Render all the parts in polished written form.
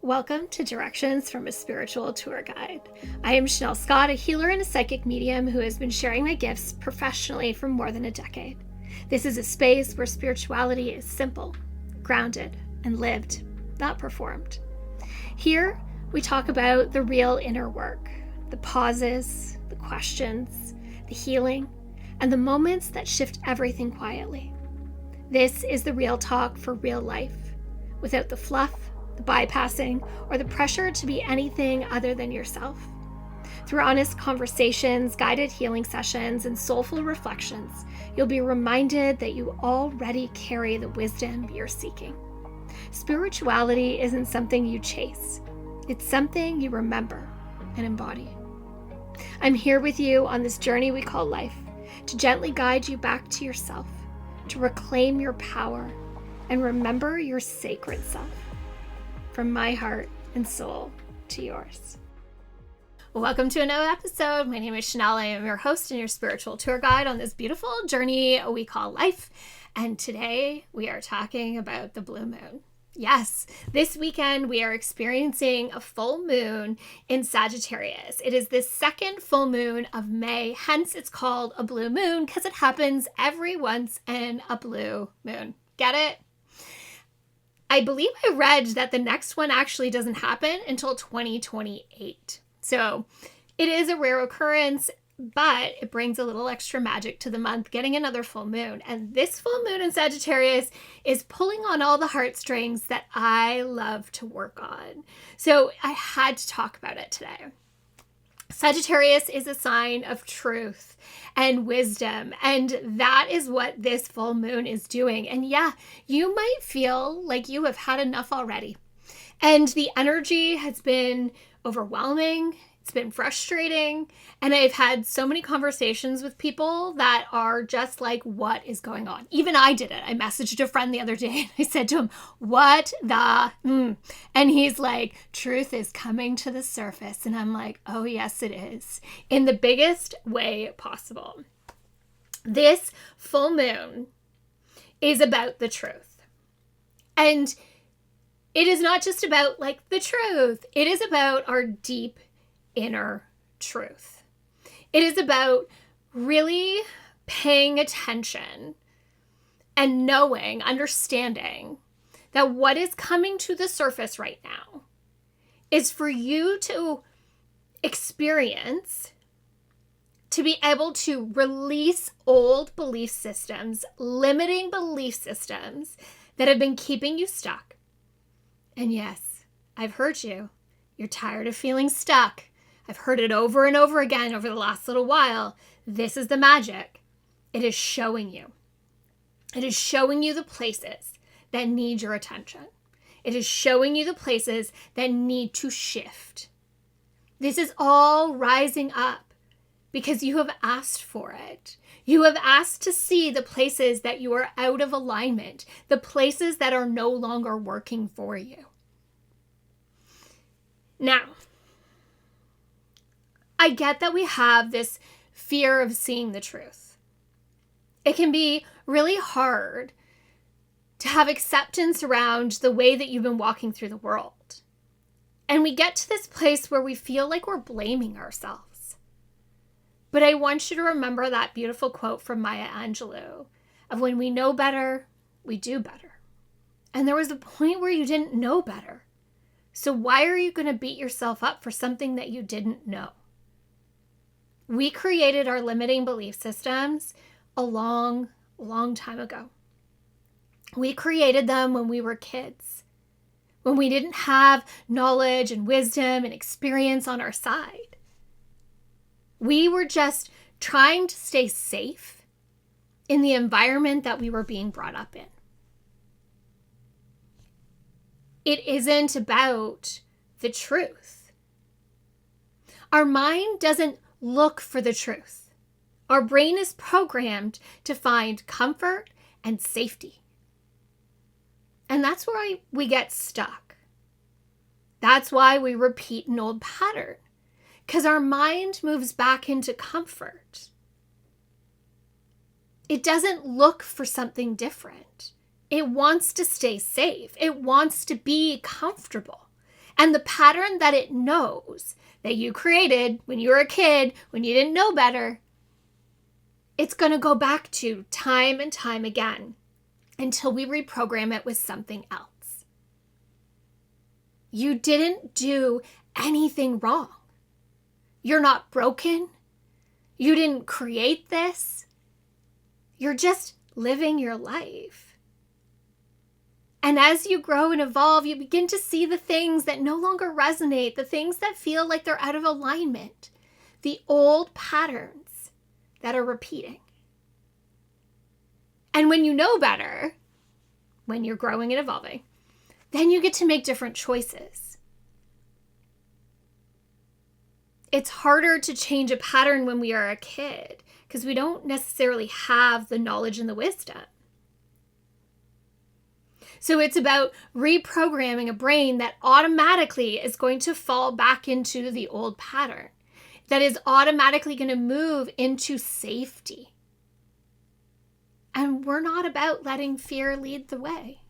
Welcome to Directions from a Spiritual Tour Guide. I am Chanel Scott, a healer and a psychic medium who has been sharing my gifts professionally for more than a decade. This is a space where spirituality is simple, grounded, and lived, not performed. Here, we talk about the real inner work, the pauses, the questions, the healing, and the moments that shift everything quietly. This is the real talk for real life, without the fluff, the bypassing, or the pressure to be anything other than yourself. Through honest conversations, guided healing sessions, and soulful reflections, you'll be reminded that you already carry the wisdom you're seeking. Spirituality isn't something you chase. It's something you remember and embody. I'm here with you on this journey we call life, to gently guide you back to yourself, to reclaim your power, and remember your sacred self. From my heart and soul to yours. Welcome to another episode. My name is Chanel. I am your host and your spiritual tour guide on this beautiful journey we call life. And today we are talking about the blue moon. Yes, this weekend we are experiencing a full moon in Sagittarius. It is the second full moon of May, hence it's called a blue moon because it happens every once in a blue moon. Get it? I believe I read that the next one actually doesn't happen until 2028. So it is a rare occurrence, but it brings a little extra magic to the month, getting another full moon. And this full moon in Sagittarius is pulling on all the heartstrings that I love to work on. So I had to talk about it today. Sagittarius is a sign of truth and wisdom, and that is what this full moon is doing. And yeah, you might feel like you have had enough already, and the energy has been overwhelming. It's been frustrating, and I've had so many conversations with people that are just like, what is going on? Even I did it. I messaged a friend the other day and I said to him, what the? And he's like, truth is coming to the surface. And I'm like, oh yes, it is. In the biggest way possible. This full moon is about the truth. And it is not just about like the truth. It is about our deep inner truth. It is about really paying attention and knowing, understanding that what is coming to the surface right now is for you to experience, to be able to release old belief systems, limiting belief systems that have been keeping you stuck. And yes, I've heard you. You're tired of feeling stuck. I've heard it over and over again over the last little while. This is the magic. It is showing you. It is showing you the places that need your attention. It is showing you the places that need to shift. This is all rising up because you have asked for it. You have asked to see the places that you are out of alignment, the places that are no longer working for you. Now, I get that we have this fear of seeing the truth. It can be really hard to have acceptance around the way that you've been walking through the world. And we get to this place where we feel like we're blaming ourselves. But I want you to remember that beautiful quote from Maya Angelou of when we know better, we do better. And there was a point where you didn't know better. So why are you going to beat yourself up for something that you didn't know? We created our limiting belief systems a long, long time ago. We created them when we were kids, when we didn't have knowledge and wisdom and experience on our side. We were just trying to stay safe in the environment that we were being brought up in. It isn't about the truth. Our mind doesn't look for the truth. Our brain is programmed to find comfort and safety. And that's where we get stuck. That's why we repeat an old pattern, because our mind moves back into comfort. It doesn't look for something different. It wants to stay safe. It wants to be comfortable. And the pattern that it knows that you created when you were a kid, when you didn't know better, it's going to go back to time and time again until we reprogram it with something else. You didn't do anything wrong. You're not broken. You didn't create this. You're just living your life. And as you grow and evolve, you begin to see the things that no longer resonate, the things that feel like they're out of alignment, the old patterns that are repeating. And when you know better, when you're growing and evolving, then you get to make different choices. It's harder to change a pattern when we are a kid because we don't necessarily have the knowledge and the wisdom. So it's about reprogramming a brain that automatically is going to fall back into the old pattern, that is automatically going to move into safety. And we're not about letting fear lead the way.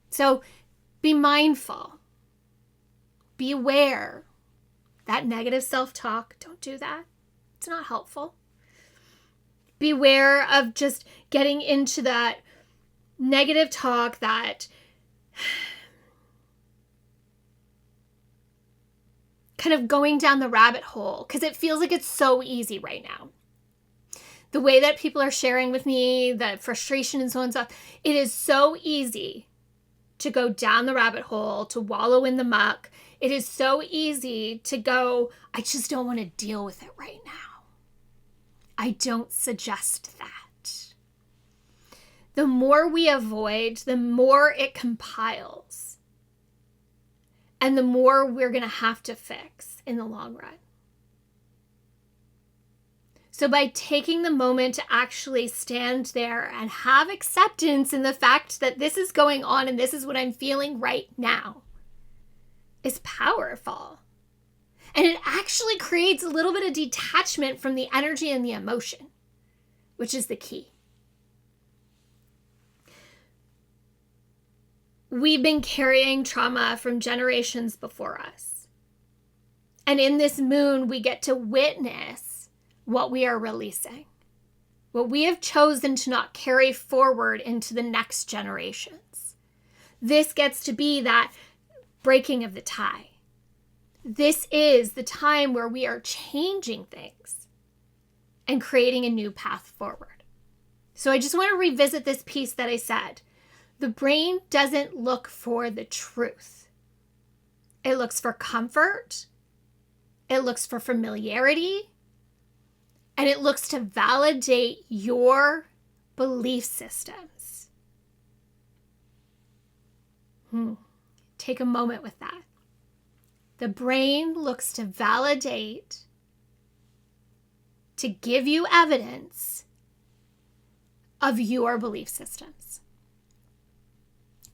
So be mindful. Be aware. That negative self-talk, don't do that. It's not helpful. Beware of just getting into that negative talk, that kind of going down the rabbit hole, because it feels like it's so easy right now. The way that people are sharing with me, the frustration and so on and stuff, it is so easy to go down the rabbit hole, to wallow in the muck. It is so easy to go, I just don't want to deal with it right now. I don't suggest that. The more we avoid, the more it compiles. And the more we're going to have to fix in the long run. So by taking the moment to actually stand there and have acceptance in the fact that this is going on and this is what I'm feeling right now is powerful. And it actually creates a little bit of detachment from the energy and the emotion, which is the key. We've been carrying trauma from generations before us. And in this moon, we get to witness what we are releasing, what we have chosen to not carry forward into the next generations. This gets to be that breaking of the tie. This is the time where we are changing things and creating a new path forward. So I just want to revisit this piece that I said. The brain doesn't look for the truth. It looks for comfort. It looks for familiarity. And it looks to validate your belief systems. Take a moment with that. The brain looks to validate, to give you evidence of your belief systems.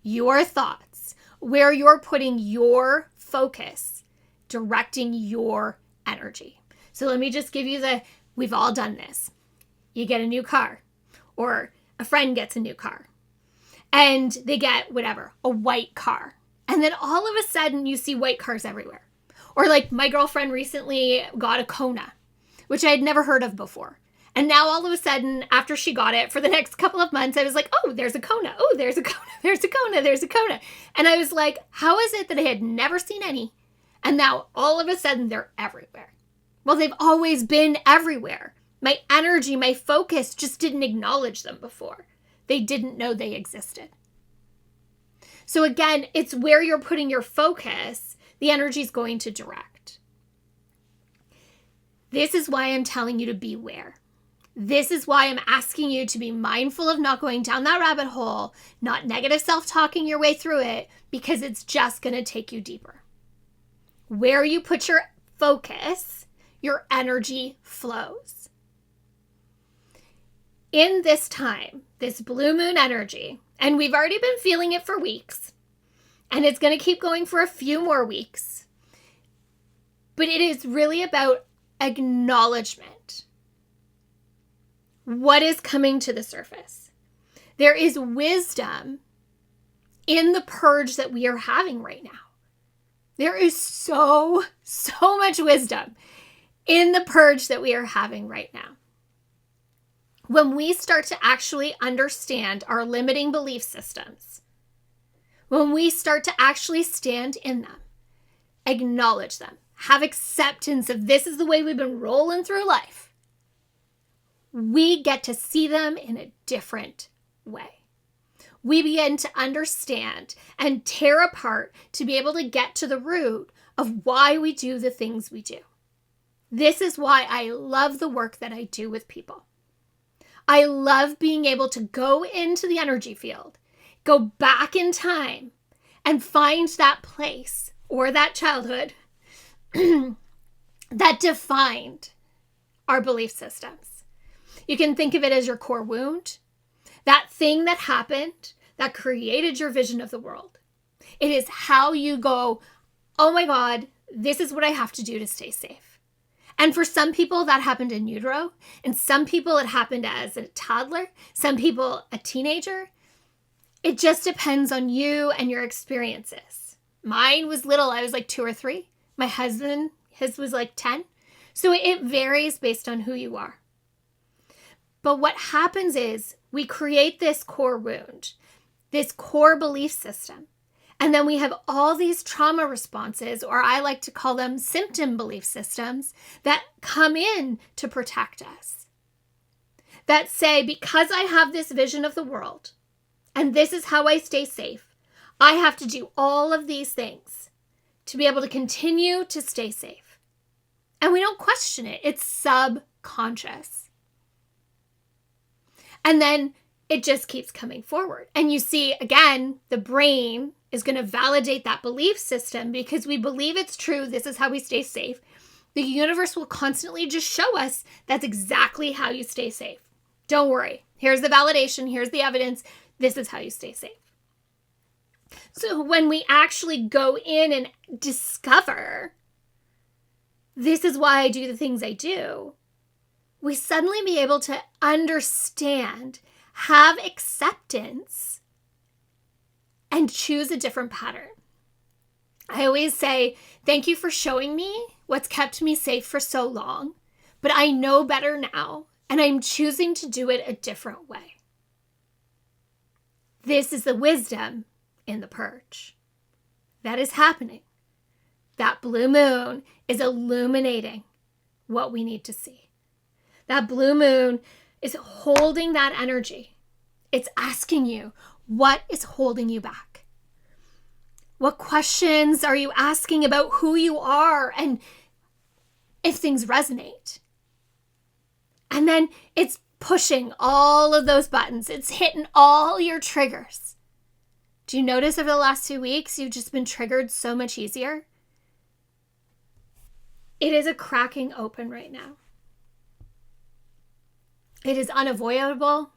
Your thoughts, where you're putting your focus, directing your energy. So let me just give you we've all done this. You get a new car, or a friend gets a new car, and they get a white car. And then all of a sudden you see white cars everywhere. Or like my girlfriend recently got a Kona, which I had never heard of before. And now all of a sudden, after she got it, for the next couple of months, I was like, oh, there's a Kona. Oh, there's a Kona. There's a Kona. There's a Kona. And I was like, how is it that I had never seen any? And now all of a sudden they're everywhere. Well, they've always been everywhere. My energy, my focus just didn't acknowledge them before. They didn't know they existed. So again, it's where you're putting your focus, the energy is going to direct. This is why I'm telling you to beware. This is why I'm asking you to be mindful of not going down that rabbit hole, not negative self-talking your way through it, because it's just going to take you deeper. Where you put your focus, your energy flows. In this time, this blue moon energy, and we've already been feeling it for weeks, and it's going to keep going for a few more weeks, but it is really about acknowledgement. What is coming to the surface? There is wisdom in the purge that we are having right now. There is so much wisdom in the purge that we are having right now. When we start to actually understand our limiting belief systems, when we start to actually stand in them, acknowledge them, have acceptance of this is the way we've been rolling through life, we get to see them in a different way. We begin to understand and tear apart to be able to get to the root of why we do the things we do. This is why I love the work that I do with people. I love being able to go into the energy field, go back in time, and find that place or that childhood that defined our belief systems. You can think of it as your core wound, that thing that happened that created your vision of the world. It is how you go, oh my God, this is what I have to do to stay safe. And for some people that happened in utero, and some people it happened as a toddler, some people a teenager. It just depends on you and your experiences. Mine was little, I was like 2 or 3. My husband, his was like 10. So it varies based on who you are. But what happens is we create this core wound, this core belief system. And then we have all these trauma responses, or I like to call them symptom belief systems, that come in to protect us. That say, because I have this vision of the world, and this is how I stay safe, I have to do all of these things to be able to continue to stay safe. And we don't question it. It's subconscious. And then it just keeps coming forward. And you see, again, the brain is going to validate that belief system because we believe it's true. This is how we stay safe. The universe will constantly just show us that's exactly how you stay safe. Don't worry. Here's the validation. Here's the evidence. This is how you stay safe. So when we actually go in and discover, this is why I do the things I do, we suddenly be able to understand, have acceptance, and choose a different pattern. I always say, thank you for showing me what's kept me safe for so long, but I know better now, and I'm choosing to do it a different way. This is the wisdom in the purge. That is happening. That blue moon is illuminating what we need to see. That blue moon is holding that energy. It's asking you, what is holding you back? What questions are you asking about who you are and if things resonate? And then it's pushing all of those buttons. It's hitting all your triggers. Do you notice over the last 2 weeks, you've just been triggered so much easier? It is a cracking open right now. It is unavoidable.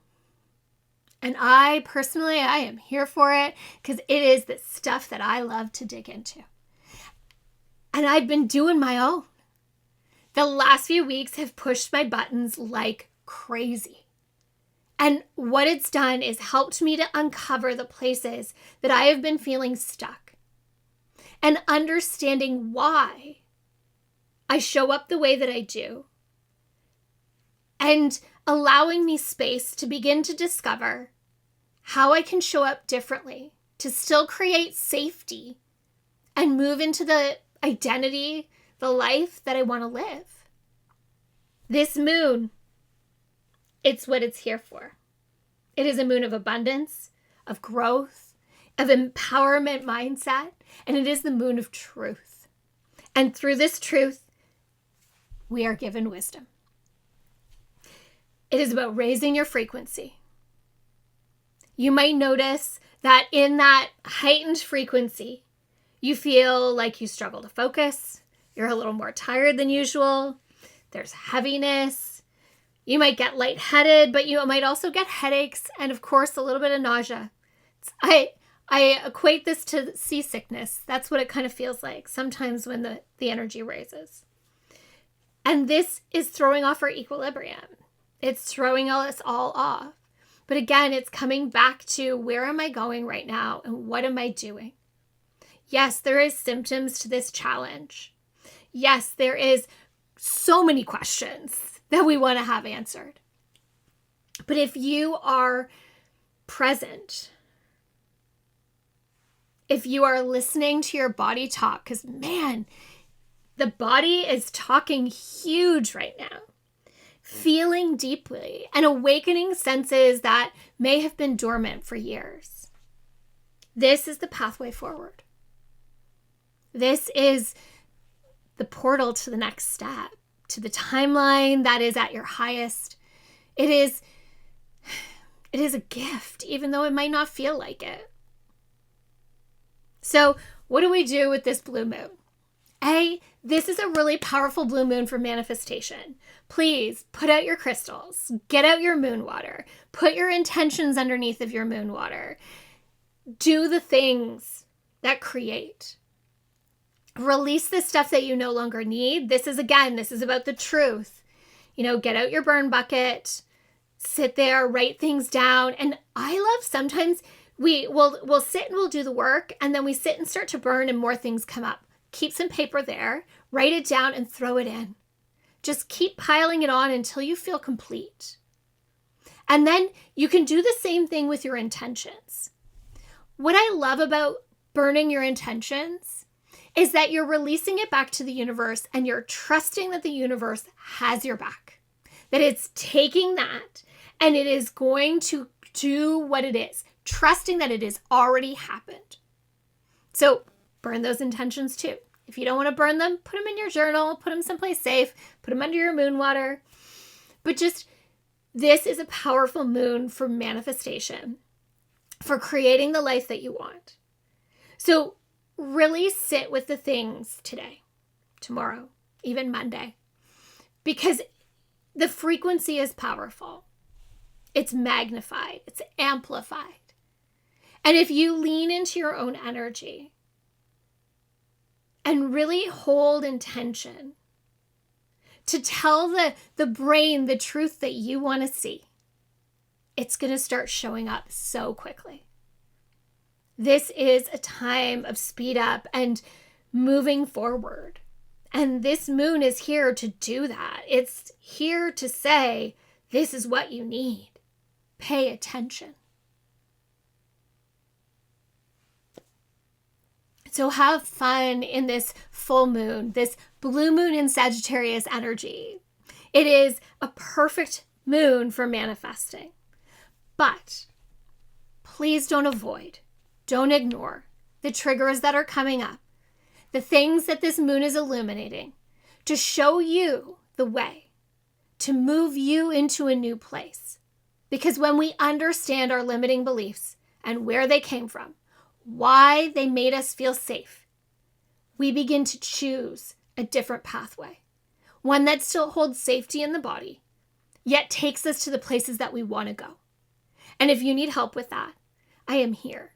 And I personally, I am here for it because it is the stuff that I love to dig into. And I've been doing my own. The last few weeks have pushed my buttons like crazy. And what it's done is helped me to uncover the places that I have been feeling stuck and understanding why I show up the way that I do, and allowing me space to begin to discover how I can show up differently to still create safety and move into the identity, the life that I want to live. This moon, it's what it's here for. It is a moon of abundance, of growth, of empowerment mindset, and it is the moon of truth. And through this truth, we are given wisdom. It is about raising your frequency. You might notice that in that heightened frequency, you feel like you struggle to focus. You're a little more tired than usual. There's heaviness. You might get lightheaded, but you might also get headaches and, of course, a little bit of nausea. I equate this to seasickness. That's what it kind of feels like sometimes when the energy raises. And this is throwing off our equilibrium. It's throwing us all off. But again, it's coming back to where am I going right now and what am I doing? Yes, there is symptoms to this challenge. Yes, there is so many questions that we want to have answered. But if you are present, if you are listening to your body talk, because man, the body is talking huge right now, feeling deeply and awakening senses that may have been dormant for years. This is the pathway forward. This is the portal to the next step, to the timeline that is at your highest. It is a gift, even though it might not feel like it. So what do we do with this blue moon? This is a really powerful blue moon for manifestation. Please put out your crystals, get out your moon water, put your intentions underneath of your moon water. Do the things that create. Release the stuff that you no longer need. This is about the truth. Get out your burn bucket, sit there, write things down. And I love sometimes we'll sit and we'll do the work, and then we sit and start to burn and more things come up. Keep some paper there, write it down and throw it in. Just keep piling it on until you feel complete. And then you can do the same thing with your intentions. What I love about burning your intentions is that you're releasing it back to the universe and you're trusting that the universe has your back. That it's taking that and it is going to do what it is, trusting that it has already happened. So burn those intentions too. If you don't want to burn them, put them in your journal, put them someplace safe, put them under your moon water. But this is a powerful moon for manifestation, for creating the life that you want. So really sit with the things today, tomorrow, even Monday, because the frequency is powerful. It's magnified, it's amplified. And if you lean into your own energy and really hold intention to tell the brain the truth that you want to see, it's going to start showing up so quickly. This is a time of speed up and moving forward. And this moon is here to do that. It's here to say, this is what you need. Pay attention. So have fun in this full moon, this blue moon in Sagittarius energy. It is a perfect moon for manifesting. But please don't avoid, don't ignore the triggers that are coming up, the things that this moon is illuminating to show you the way, to move you into a new place. Because when we understand our limiting beliefs and where they came from, why they made us feel safe, we begin to choose a different pathway, one that still holds safety in the body, yet takes us to the places that we want to go. And if you need help with that, I am here.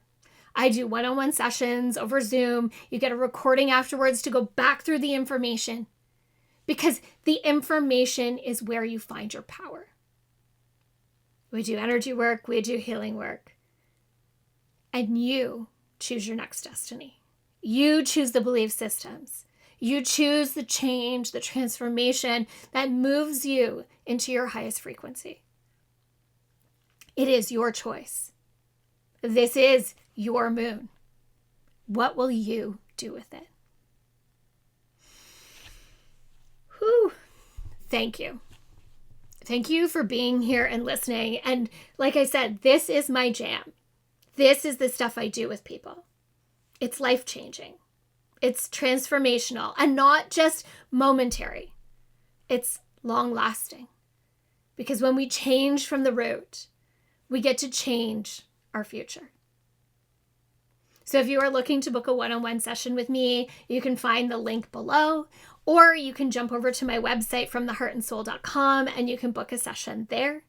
I do one-on-one sessions over Zoom. You get a recording afterwards to go back through the information, because the information is where you find your power. We do energy work, we do healing work, and you choose your next destiny. You choose the belief systems. You choose the change, the transformation that moves you into your highest frequency. It is your choice. This is your moon. What will you do with it? Whew. Thank you. Thank you for being here and listening. And like I said, this is my jam. This is the stuff I do with people. It's life-changing. It's transformational and not just momentary. It's long-lasting. Because when we change from the root, we get to change our future. So if you are looking to book a one-on-one session with me, you can find the link below, or you can jump over to my website fromtheheartandsoul.com and you can book a session there.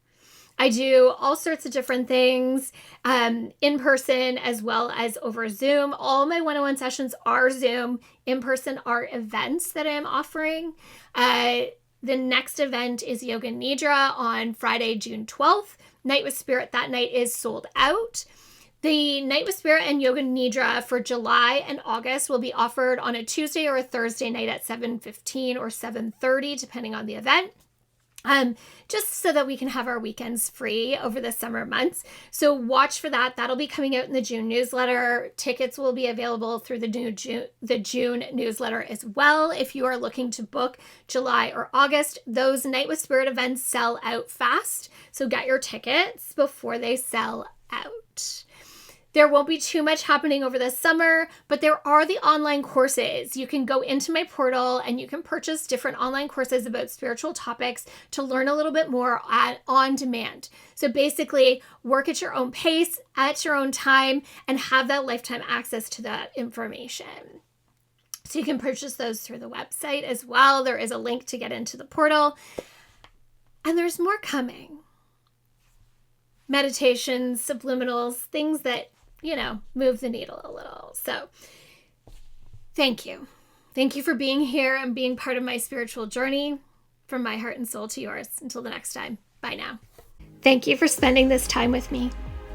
I do all sorts of different things in person as well as over Zoom. All my one-on-one sessions are Zoom. In person are events that I am offering. The next event is Yoga Nidra on Friday, June 12th. Night with Spirit that night is sold out. The Night with Spirit and Yoga Nidra for July and August will be offered on a Tuesday or a Thursday night at 7:15 or 7:30, depending on the event. Just so that we can have our weekends free over the summer months. So watch for that. That'll be coming out in the June newsletter. Tickets will be available through the June newsletter as well. If you are looking to book July or August, those Night with Spirit events sell out fast. So get your tickets before they sell out. There won't be too much happening over the summer, but there are the online courses. You can go into my portal and you can purchase different online courses about spiritual topics to learn a little bit more on demand. So basically, work at your own pace, at your own time, and have that lifetime access to that information. So you can purchase those through the website as well. There is a link to get into the portal. And there's more coming. Meditations, subliminals, things that move the needle a little. So thank you. Thank you for being here and being part of my spiritual journey, from my heart and soul to yours. Until the next time, bye now. Thank you for spending this time with me.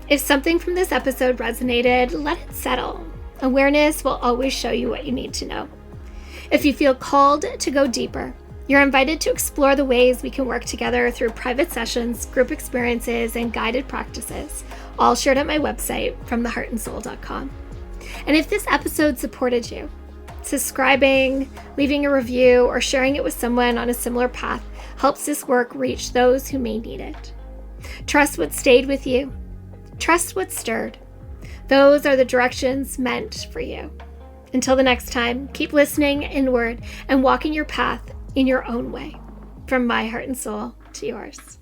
If something from this episode resonated, let it settle. Awareness will always show you what you need to know. If you feel called to go deeper, you're invited to explore the ways we can work together through private sessions, group experiences, and guided practices, all shared at my website, fromtheheartandsoul.com. And if this episode supported you, subscribing, leaving a review, or sharing it with someone on a similar path helps this work reach those who may need it. Trust what stayed with you. Trust what stirred. Those are the directions meant for you. Until the next time, keep listening inward and walking your path in your own way. From my heart and soul to yours.